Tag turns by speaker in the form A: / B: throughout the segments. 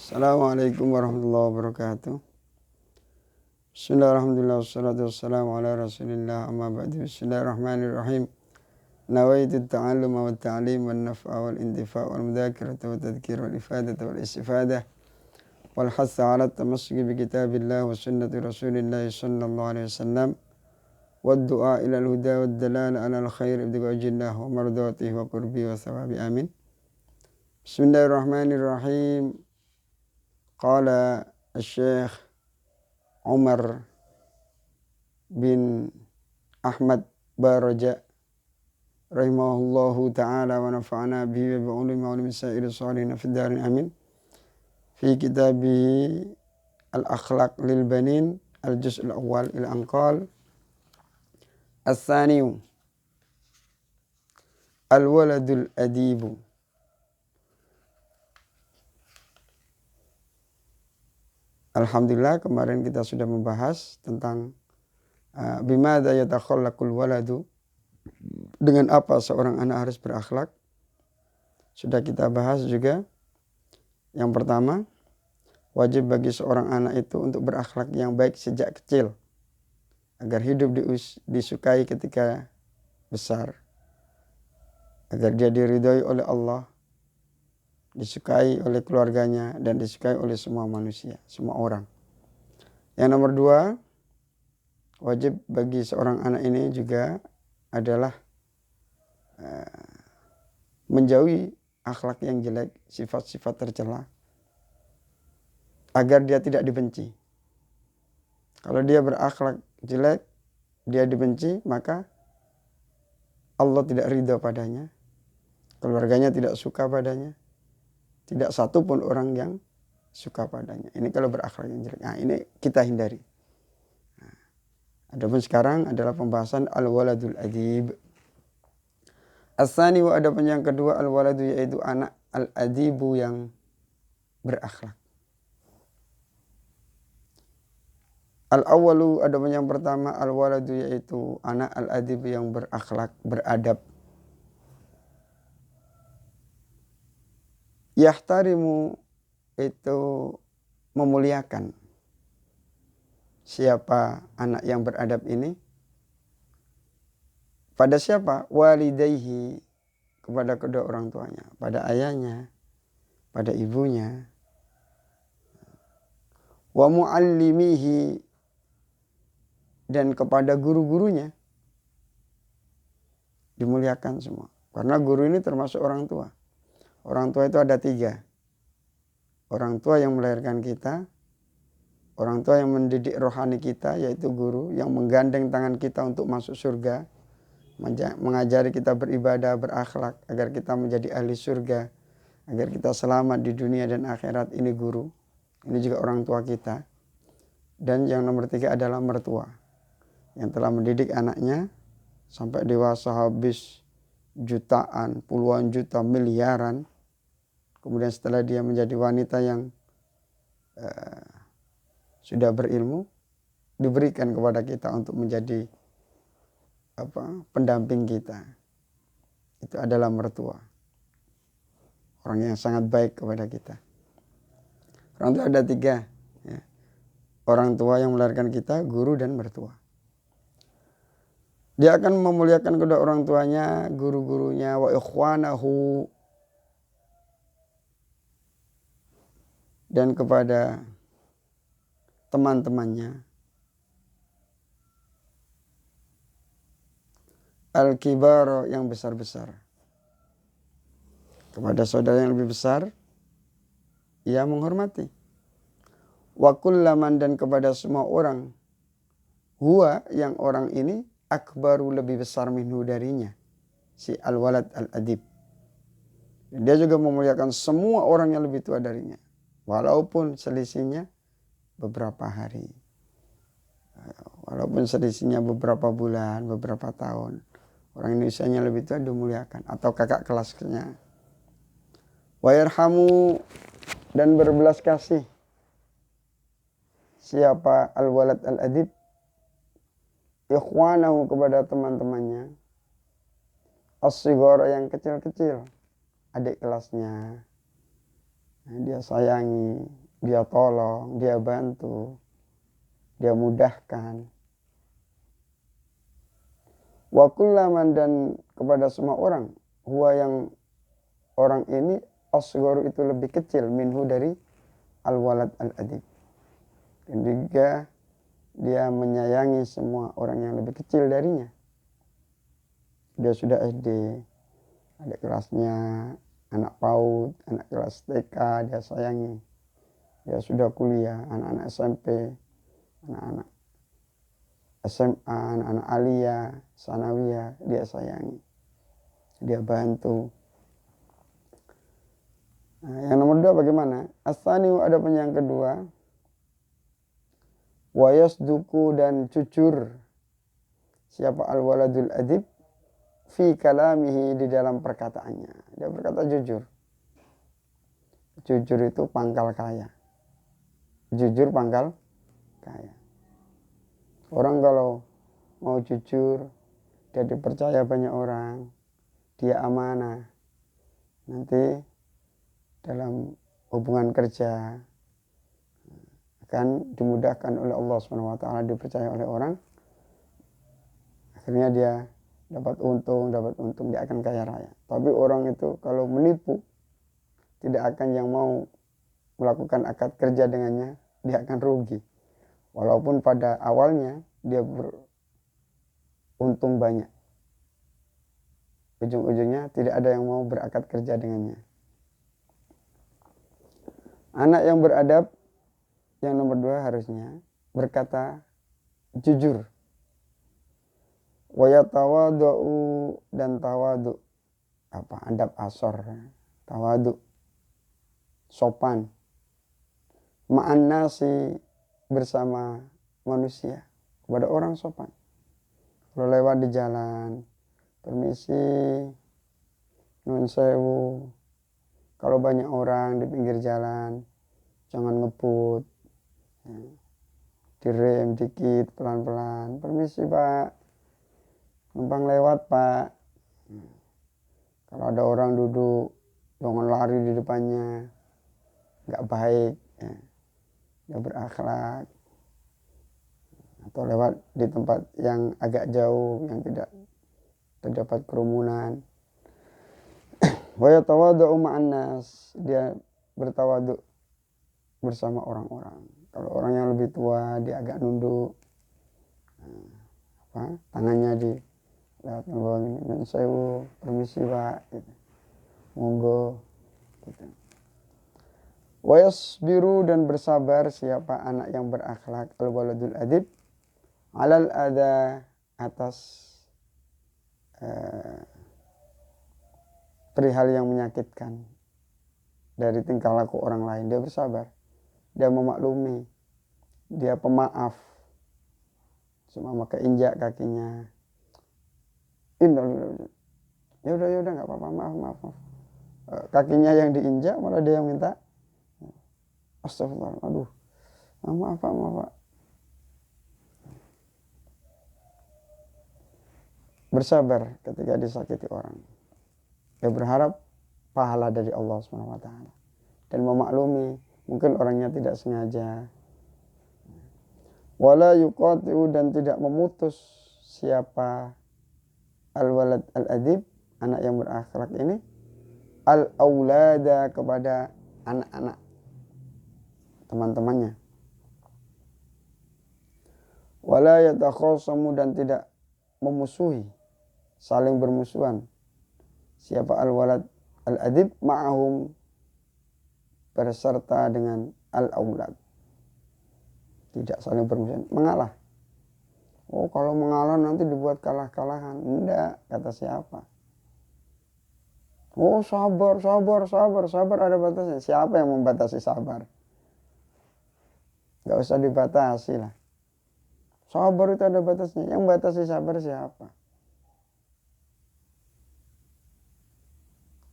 A: Assalamualaikum warahmatullahi wabarakatuh. Bismillahirrahmanirrahim. Wassalatu wassalamu ala rasulillah amma ba'du. Bismillahirrahmanirrahim. Nawaitu ta'alluma wa ta'lim wa naf'a wal intifa' wal mudhakirata wa tadhkir wal ifadata wal istifadah wal hassa ala tamassuki bi kitabillah wa sunnati rasulillah sallallahu alaihi wasallam wa du'a ila al-huda wa dalala ala al-khair ibtiga wajillah wa mardatihi wa qurbi wa thawabi amin. Bismillahirrahmanirrahim. Qala Syekh Umar bin Ahmad Baraja rahimahullahu ta'ala wa nafa'ana bihi wa bi'ulumi wa ulumi sa'iri salihin fid darin amin. Fi kitabihi al-akhlaq lil banin al-juz' al-awwal ila anqal as-saniyu al-waladul adibu. Alhamdulillah, kemarin kita sudah membahas tentang bimada yatakhallaqul waladu, dengan apa seorang anak harus berakhlak. Sudah kita bahas juga. Yang pertama, wajib bagi seorang anak itu untuk berakhlak yang baik sejak kecil agar hidup disukai ketika besar, agar dia diridhoi oleh Allah, disukai oleh keluarganya, dan disukai oleh semua manusia, semua orang. Yang nomor dua, wajib bagi seorang anak ini juga adalah menjauhi akhlak yang jelek, sifat-sifat tercela, agar dia tidak dibenci. Kalau dia berakhlak jelek, dia dibenci, maka Allah tidak ridha padanya, keluarganya tidak suka padanya, tidak satu pun orang yang suka padanya. Ini kalau berakhlak yang jelek. Nah, ini kita hindari. Nah, adapun sekarang adalah pembahasan al-waladul adib. As-sani wa adapun yang kedua al-waladu, yaitu anak al-adibu yang berakhlak. Al-awwalu adapun yang pertama al-waladu, yaitu anak al-adibu yang berakhlak, beradab. Yahtarimu itu memuliakan. Siapa anak yang beradab ini? Pada siapa? Walidayhi, kepada kedua orang tuanya, pada ayahnya, pada ibunya. Wa muallimihi, dan kepada guru-gurunya. Dimuliakan semua. Karena guru ini termasuk orang tua. Orang tua itu ada tiga. Orang tua yang melahirkan kita, orang tua yang mendidik rohani kita, yaitu guru yang menggandeng tangan kita untuk masuk surga, mengajari kita beribadah, berakhlak agar kita menjadi ahli surga, agar kita selamat di dunia dan akhirat. Ini guru, ini juga orang tua kita. Dan yang nomor tiga adalah mertua yang telah mendidik anaknya sampai dewasa, habis jutaan, puluhan juta, miliaran. Kemudian setelah dia menjadi wanita yang sudah berilmu, diberikan kepada kita untuk menjadi pendamping kita. Itu adalah mertua, orang yang sangat baik kepada kita. Orang tua ada tiga, ya. Orang tua yang melahirkan kita, guru, dan mertua. Dia akan memuliakan kedua orang tuanya, guru-gurunya, wa ikhwanahu, dan kepada teman-temannya. Al-kibaro, yang besar-besar. Kepada saudara yang lebih besar, ia menghormati. Wa kullaman, dan kepada semua orang, huwa, yang orang ini, akbaru, lebih besar minhu, darinya. Si al-walad al-adib. Dia juga memuliakan semua orang yang lebih tua darinya, walaupun selisihnya beberapa hari, walaupun selisihnya beberapa bulan, beberapa tahun. Orang Indonesianya lebih tua dimuliakan, atau kakak kelasnya. Wa yarhamu, dan berbelas kasih. Siapa al-walad al-adib? Ikhwanahu, kepada teman-temannya. As-sighara, yang kecil-kecil, adik kelasnya, Dia sayangi, dia tolong, dia bantu, dia mudahkan. Wa kullaman, dan kepada semua orang, huwa yang orang ini asgharu itu lebih kecil minhu dari al-walad al-adib. Dan juga dia menyayangi semua orang yang lebih kecil darinya. Dia sudah SD, adik kelasnya, anak PAUD, anak kelas TK, dia sayangi. Dia sudah kuliah, anak-anak SMP, anak-anak SMA, anak-anak aliyah, sanawiyah, dia sayangi. Dia bantu. Nah, yang nomor 2 bagaimana? As-tsani, ada pun yang kedua. Wa yasduku, dan jujur. Siapa al-waladul adib? Fi kalamihi, di dalam perkataannya. Dia berkata jujur. Jujur itu pangkal kaya. Jujur pangkal kaya. Orang kalau mau jujur, dia dipercaya banyak orang, dia amanah. Nanti dalam hubungan kerja akan dimudahkan oleh Allah SWT, dipercaya oleh orang. Akhirnya dia dapat untung, dia akan kaya raya. Tapi orang itu kalau menipu, tidak akan yang mau melakukan akad kerja dengannya, dia akan rugi. Walaupun pada awalnya dia beruntung banyak. Ujung-ujungnya tidak ada yang mau berakad kerja dengannya. Anak yang beradab, yang nomor 2 harusnya berkata jujur. Wa yatawadu'u, dan tawadu. Adab asor. Tawadu. Sopan. Ma'an nasi, bersama manusia. Kepada orang sopan. Kalau lewat di jalan, permisi, nun sewu. Kalau banyak orang di pinggir jalan, jangan ngebut. Direm dikit, pelan-pelan. Permisi Pak, numpang lewat Pak. Kalau ada orang duduk, jangan lari di depannya. Nggak baik. Nggak berakhlak. Atau lewat di tempat yang agak jauh, yang tidak terdapat kerumunan. Wa yatawadu'u ma'an nas, dia bertawaduk bersama orang-orang. Kalau orang yang lebih tua, dia agak nunduk. Tangannya di lewat bawah ini, nun sewu, permisi Pak, gitu. Monggo, gitu. Wa yasbiru, dan bersabar siapa anak yang berakhlak, al-waladul adib, alal ada, atas perihal yang menyakitkan dari tingkah laku orang lain. Dia bersabar, dia memaklumi, dia pemaaf. Cuma maka injak kakinya, ya udah nggak apa-apa, maaf. Kakinya yang diinjak, malah dia yang minta astagfirullah, aduh, maaf Pak. Bersabar ketika disakiti orang. Dia berharap pahala dari Allah SWT. Dan memaklumi, mungkin orangnya tidak sengaja. Wala yuqati'u, dan tidak memutus siapa al-walad al-adib, anak yang berakhlak ini, al-aulada, kepada anak-anak teman-temannya. Wala yatakhasamu, dan tidak memusuhi, saling bermusuhan, siapa al-walad al-adib ma'ahum, berserta dengan al-aulad. Tidak saling bermusuhan, mengalah. Oh, kalau mengalah nanti dibuat kalah-kalahan. Enggak, kata siapa? Oh, sabar ada batasnya. Siapa yang membatasi sabar? Enggak usah dibatasi lah. Sabar itu ada batasnya. Yang batasi sabar siapa?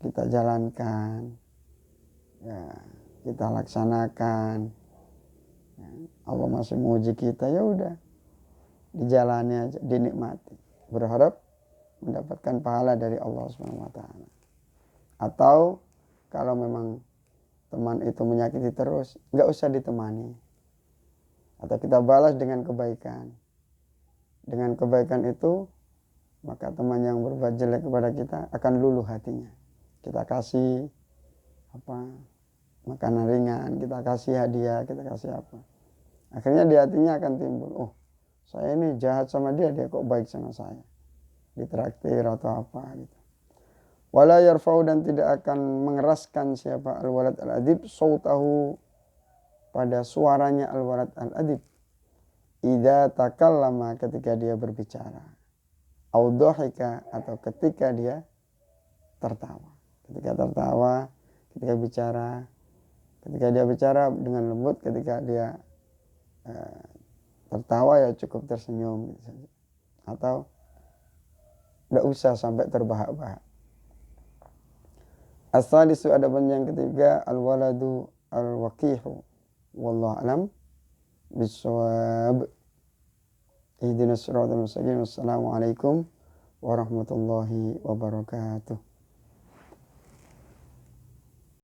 A: Kita jalankan, ya, kita laksanakan. Ya, Allah masih menguji kita, ya udah, dijalani aja, dinikmati, berharap mendapatkan pahala dari Allah SWT. Atau kalau memang teman itu menyakiti terus, nggak usah ditemani. Atau kita balas dengan kebaikan. Dengan kebaikan itu, maka teman yang berbuat jelek kepada kita akan luluh hatinya. Kita kasih makanan ringan, kita kasih hadiah, kita kasih apa. Akhirnya di hatinya akan timbul, oh saya ini jahat sama dia, dia kok baik sama saya. Ditraktir atau apa gitu. Wala yarfa'u, dan tidak akan mengeraskan siapa al-walad al-adib sautahu pada suaranya al-walad al-adib idza takallama, ketika dia berbicara, au dhahika, atau ketika dia tertawa. Ketika tertawa, ketika dia bicara dengan lembut, ketika dia tertawa ya cukup tersenyum gitu saja. Atau tidak usah sampai terbahak-bahak. As-sadisu, adapun yang ketiga, al-waladu al-waqihu. Wallahu a'lam bissawab. Ihdinas siratal mustaqim. Assalamualaikum warahmatullahi wabarakatuh.